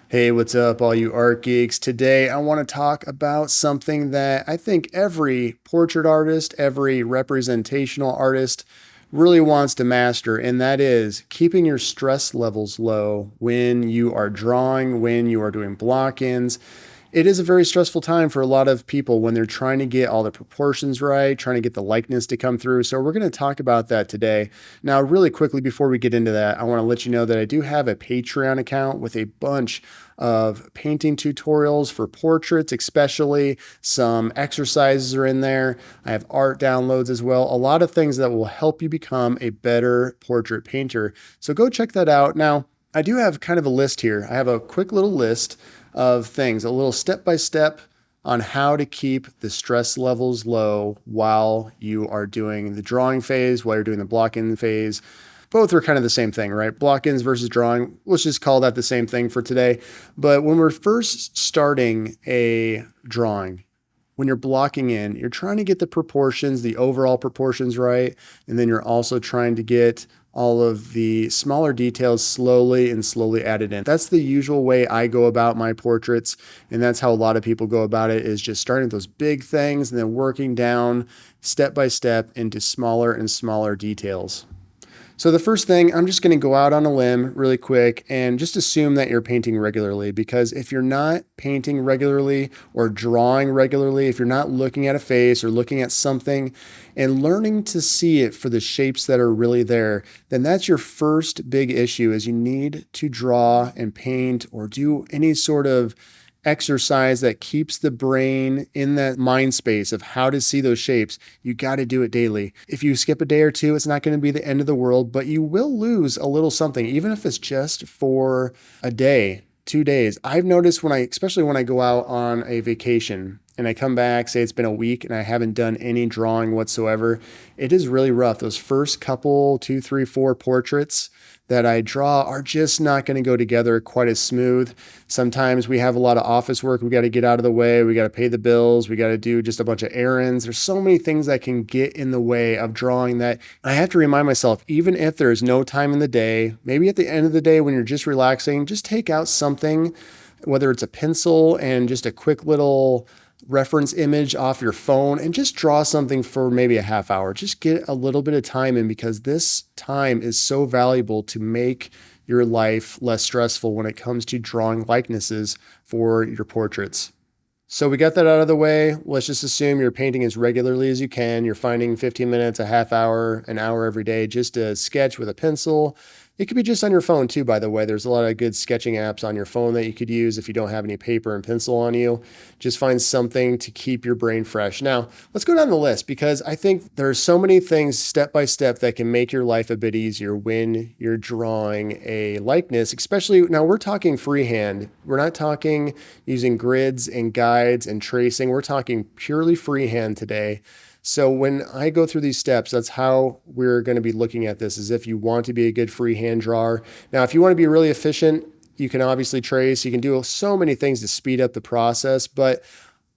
Hey, what's up, all you art geeks? Today, I want to talk about something that I think every portrait artist, every representational artist really wants to master, and that is keeping your stress levels low when you are drawing, when you are doing block ins. It is a very stressful time for a lot of people when they're trying to get all the proportions right, trying to get the likeness to come through. So, we're going to talk about that today. Now, really quickly, before we get into that, I want to let you know that I do have a Patreon account with a bunch of painting tutorials for portraits, especially some exercises are in there. I have art downloads as well, a lot of things that will help you become a better portrait painter. So go check that out. Now, I do have kind of a list here. I have a quick little list of things, a little step by step on how to keep the stress levels low while you are doing the drawing phase, while you're doing the block-in phase. Both are kind of the same thing, right? Block-ins versus drawing. Let's just call that the same thing for today. But when we're first starting a drawing, when you're blocking in, you're trying to get the proportions, the overall proportions right. And then you're also trying to get all of the smaller details slowly added in. That's the usual way I go about my portraits. And that's how a lot of people go about it, is just starting with those big things and then working down step by step into smaller and smaller details. So the first thing, I'm just going to go out on a limb really quick and just assume that you're painting regularly, because if you're not painting regularly or drawing regularly, if you're not looking at a face or looking at something and learning to see it for the shapes that are really there, then that's your first big issue. Is you need to draw and paint or do any sort of exercise that keeps the brain in that mind space of how to see those shapes. You got to do it daily. If you skip a day or two, it's not going to be the end of the world, but you will lose a little something, even if it's just for a day, 2 days. I've noticed especially when I go out on a vacation and I come back, say it's been a week and I haven't done any drawing whatsoever, it is really rough. Those first couple, two, three, four portraits that I draw are just not going to go together quite as smooth. Sometimes we have a lot of office work we got to get out of the way. We got to pay the bills. We got to do just a bunch of errands. There's so many things that can get in the way of drawing that I have to remind myself, even if there's no time in the day, maybe at the end of the day when you're just relaxing, just take out something, whether it's a pencil and just a quick little reference image off your phone and just draw something for maybe a half hour. Just get a little bit of time in, because this time is so valuable to make your life less stressful when it comes to drawing likenesses for your portraits. So we got that out of the way. Let's just assume you're painting as regularly as you can. You're finding 15 minutes, a half hour, an hour every day just to sketch with a pencil. It could be just on your phone too, by the way. There's a lot of good sketching apps on your phone that you could use if you don't have any paper and pencil on you. Just find something to keep your brain fresh. Now, let's go down the list, because I think there's so many things step by step that can make your life a bit easier when you're drawing a likeness, especially now we're talking freehand. We're not talking using grids and guides and tracing. We're talking purely freehand today. So when I go through these steps, that's how we're going to be looking at this, as if you want to be a good freehand drawer. Now, if you want to be really efficient, you can obviously trace. You can do so many things to speed up the process, but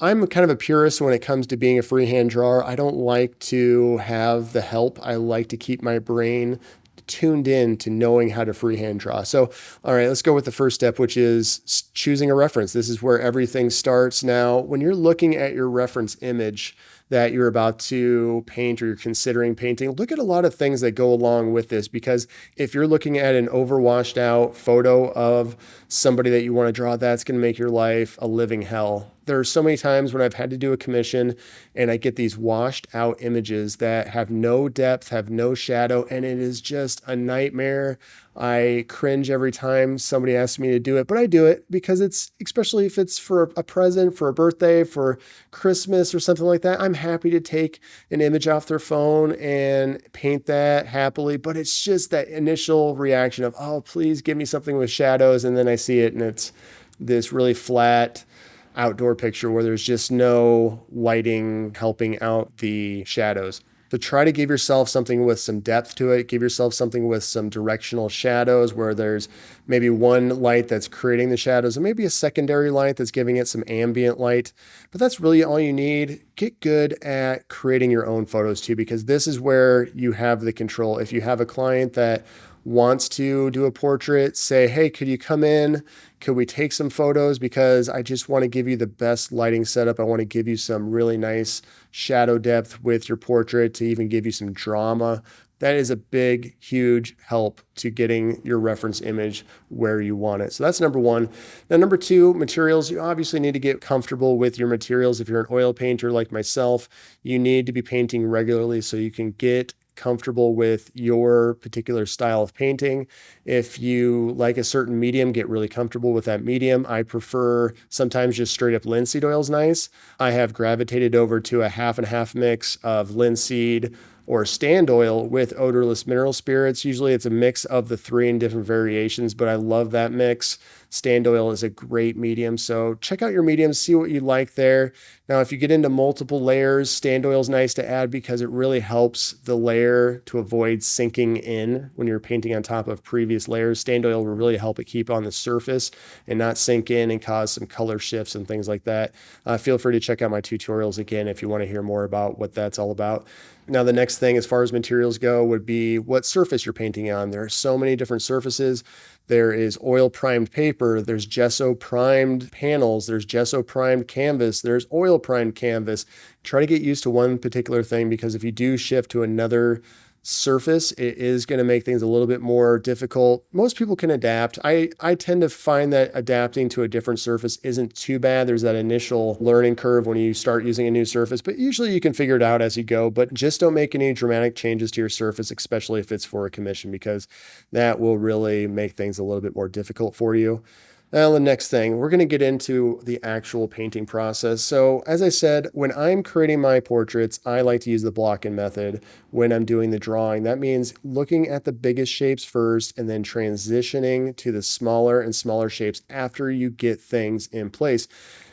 I'm kind of a purist when it comes to being a freehand drawer. I don't like to have the help. I like to keep my brain tuned in to knowing how to freehand draw. So, all right, let's go with the first step, which is choosing a reference. This is where everything starts. Now, when you're looking at your reference image that you're about to paint or you're considering painting, look at a lot of things that go along with this, because if you're looking at an overwashed out photo of somebody that you want to draw, that's going to make your life a living hell. There are so many times when I've had to do a commission and I get these washed out images that have no depth, have no shadow, and it is just a nightmare. I cringe every time somebody asks me to do it, but I do it because especially if it's for a present, for a birthday, for Christmas or something like that, I'm happy to take an image off their phone and paint that happily. But it's just that initial reaction of, oh, please give me something with shadows. And then I see it and it's this really flat outdoor picture where there's just no lighting helping out the shadows. So try to give yourself something with some depth to it. Give yourself something with some directional shadows where there's maybe one light that's creating the shadows and maybe a secondary light that's giving it some ambient light. But that's really all you need. Get good at creating your own photos too, because this is where you have the control. If you have a client that wants to do a portrait, say, hey, could you come in? Could we take some photos? Because I just want to give you the best lighting setup. I want to give you some really nice shadow depth with your portrait to even give you some drama. That is a big, huge help to getting your reference image where you want it. So that's number one. Now, number two, materials. You obviously need to get comfortable with your materials. If you're an oil painter like myself, you need to be painting regularly so you can get comfortable with your particular style of painting. If you like a certain medium, get really comfortable with that medium. I prefer sometimes just straight up linseed oil is nice. I have gravitated over to a half and half mix of linseed or stand oil with odorless mineral spirits. Usually it's a mix of the three in different variations, but I love that mix. Stand oil is a great medium. So check out your mediums, see what you like there. Now, if you get into multiple layers, stand oil is nice to add because it really helps the layer to avoid sinking in when you're painting on top of previous layers. Stand oil will really help it keep on the surface and not sink in and cause some color shifts and things like that. Feel free to check out my tutorials again if you want to hear more about what that's all about. Now, the next thing as far as materials go would be what surface you're painting on. There are so many different surfaces. There is oil primed paper, there's gesso primed panels, there's gesso primed canvas, there's oil primed canvas. Try to get used to one particular thing because if you do shift to another surface, it is going to make things a little bit more difficult. Most people can adapt. I tend to find that adapting to a different surface isn't too bad. There's that initial learning curve when you start using a new surface, but usually you can figure it out as you go. But just don't make any dramatic changes to your surface, especially if it's for a commission, because that will really make things a little bit more difficult for you. Now, the next thing, we're going to get into the actual painting process. So, as I said, when I'm creating my portraits, I like to use the blocking method when I'm doing the drawing. That means looking at the biggest shapes first and then transitioning to the smaller and smaller shapes after you get things in place.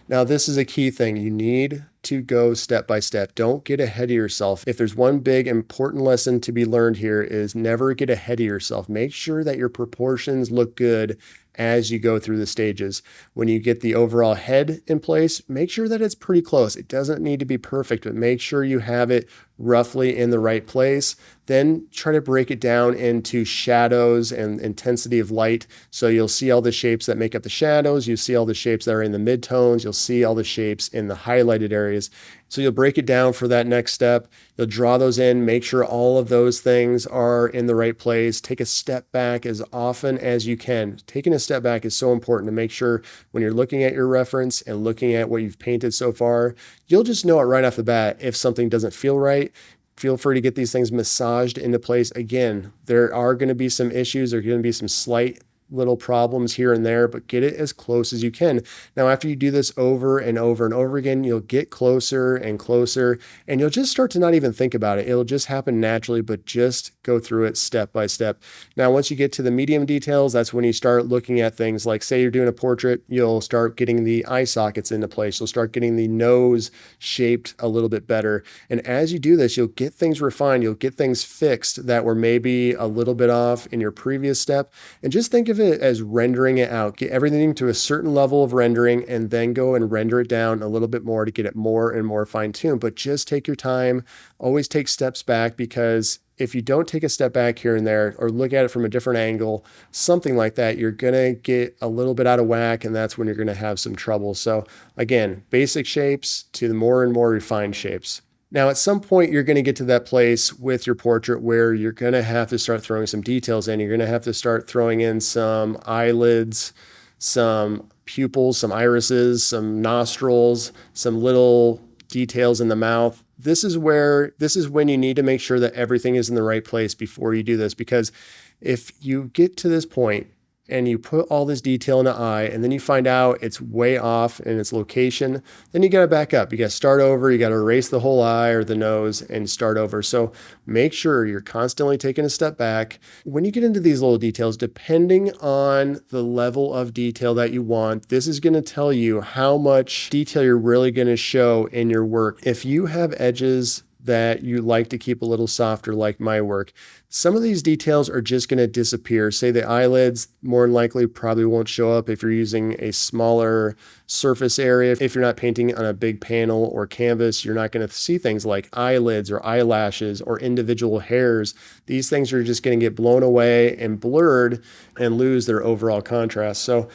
Now, this is a key thing. You need to go step by step. Don't get ahead of yourself. If there's one big important lesson to be learned here is never get ahead of yourself. Make sure that your proportions look good as you go through the stages. When you get the overall head in place, make sure that it's pretty close. It doesn't need to be perfect, but make sure you have it roughly in the right place. Then try to break it down into shadows and intensity of light. So you'll see all the shapes that make up the shadows. You see all the shapes that are in the midtones. You'll see all the shapes in the highlighted areas. So you'll break it down for that next step. You'll draw those in, make sure all of those things are in the right place. Take a step back as often as you can. Taking a step back is so important to make sure when you're looking at your reference and looking at what you've painted so far, you'll just know it right off the bat if something doesn't feel right. Feel free to get these things massaged into place. Again, there are going to be some issues. There are going to be some slight little problems here and there, but get it as close as you can. Now, after you do this over and over and over again, you'll get closer and closer, and you'll just start to not even think about it. It'll just happen naturally, but just go through it step by step. Now, once you get to the medium details, that's when you start looking at things like, say you're doing a portrait, you'll start getting the eye sockets into place. You'll start getting the nose shaped a little bit better. And as you do this, you'll get things refined. You'll get things fixed that were maybe a little bit off in your previous step. And just think of it as rendering it out. Get everything to a certain level of rendering and then go and render it down a little bit more to get it more and more fine-tuned. But just take your time. Always take steps back, because if you don't take a step back here and there or look at it from a different angle, something like that, you're going to get a little bit out of whack, and that's when you're going to have some trouble. So again, basic shapes to the more and more refined shapes. Now, at some point, you're going to get to that place with your portrait where you're going to have to start throwing some details in. You're going to have to start throwing in some eyelids, some pupils, some irises, some nostrils, some little details in the mouth. This is when you need to make sure that everything is in the right place before you do this, because if you get to this point and you put all this detail in the eye and then you find out it's way off in its location, then you got to back up. You got to start over. You got to erase the whole eye or the nose and start over. So make sure you're constantly taking a step back. When you get into these little details, depending on the level of detail that you want, this is going to tell you how much detail you're really going to show in your work. If you have edges that you like to keep a little softer, like my work, some of these details are just going to disappear. Say the eyelids more than likely probably won't show up if you're using a smaller surface area. If you're not painting on a big panel or canvas, you're not going to see things like eyelids or eyelashes or individual hairs. These things are just going to get blown away and blurred and lose their overall contrast. So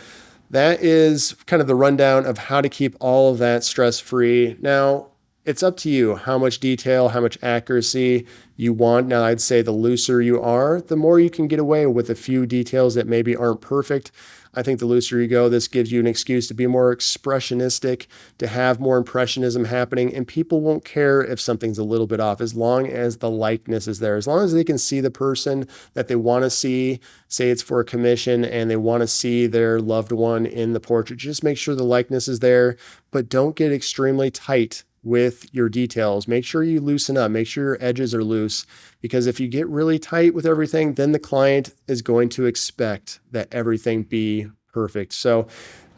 that is kind of the rundown of how to keep all of that stress-free. Now, it's up to you how much detail, how much accuracy you want. Now, I'd say the looser you are, the more you can get away with a few details that maybe aren't perfect. I think the looser you go, this gives you an excuse to be more expressionistic, to have more impressionism happening, and people won't care if something's a little bit off as long as the likeness is there. As long as they can see the person that they want to see, say it's for a commission and they want to see their loved one in the portrait, just make sure the likeness is there, but don't get extremely tight with your details. Make sure you loosen up, make sure your edges are loose, because if you get really tight with everything, then the client is going to expect that everything be perfect. So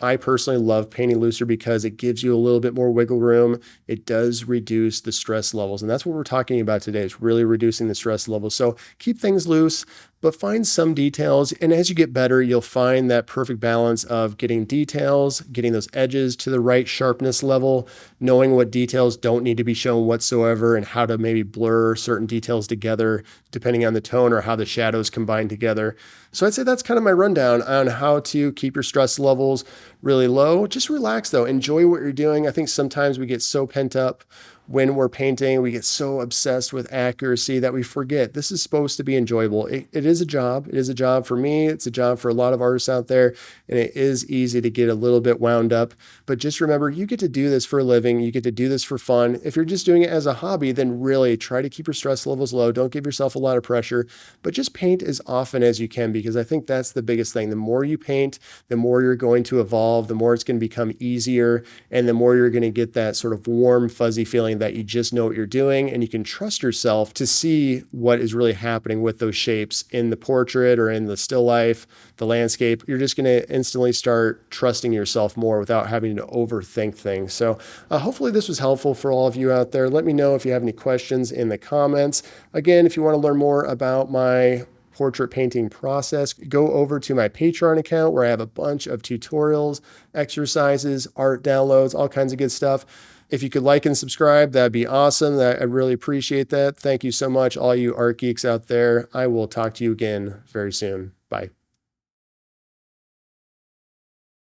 I personally love painting looser because it gives you a little bit more wiggle room. It does reduce the stress levels. And that's what we're talking about today, is really reducing the stress levels. So keep things loose, but find some details. And as you get better, you'll find that perfect balance of getting details, getting those edges to the right sharpness level, knowing what details don't need to be shown whatsoever, and how to maybe blur certain details together depending on the tone or how the shadows combine together. So I'd say that's kind of my rundown on how to keep your stress levels really low. Just relax though. Enjoy what you're doing. I think sometimes we get so pent up when we're painting, we get so obsessed with accuracy that we forget this is supposed to be enjoyable. It is a job. It is a job for me. It's a job for a lot of artists out there. And it is easy to get a little bit wound up. But just remember, you get to do this for a living. You get to do this for fun. If you're just doing it as a hobby, then really try to keep your stress levels low. Don't give yourself a lot of pressure, but just paint as often as you can, because I think that's the biggest thing. The more you paint, the more you're going to evolve, the more it's going to become easier, and the more you're going to get that sort of warm, fuzzy feeling that you just know what you're doing, and you can trust yourself to see what is really happening with those shapes in the portrait or in the still life, the landscape. You're just going to instantly start trusting yourself more without having to overthink things. So hopefully this was helpful for all of you out there. Let me know if you have any questions in the comments. Again, if you want to learn more about my portrait painting process, go over to my Patreon account where I have a bunch of tutorials, exercises, art downloads, all kinds of good stuff. If you could like and subscribe, that'd be awesome. I really appreciate that. Thank you so much, all you art geeks out there. I will talk to you again very soon. Bye.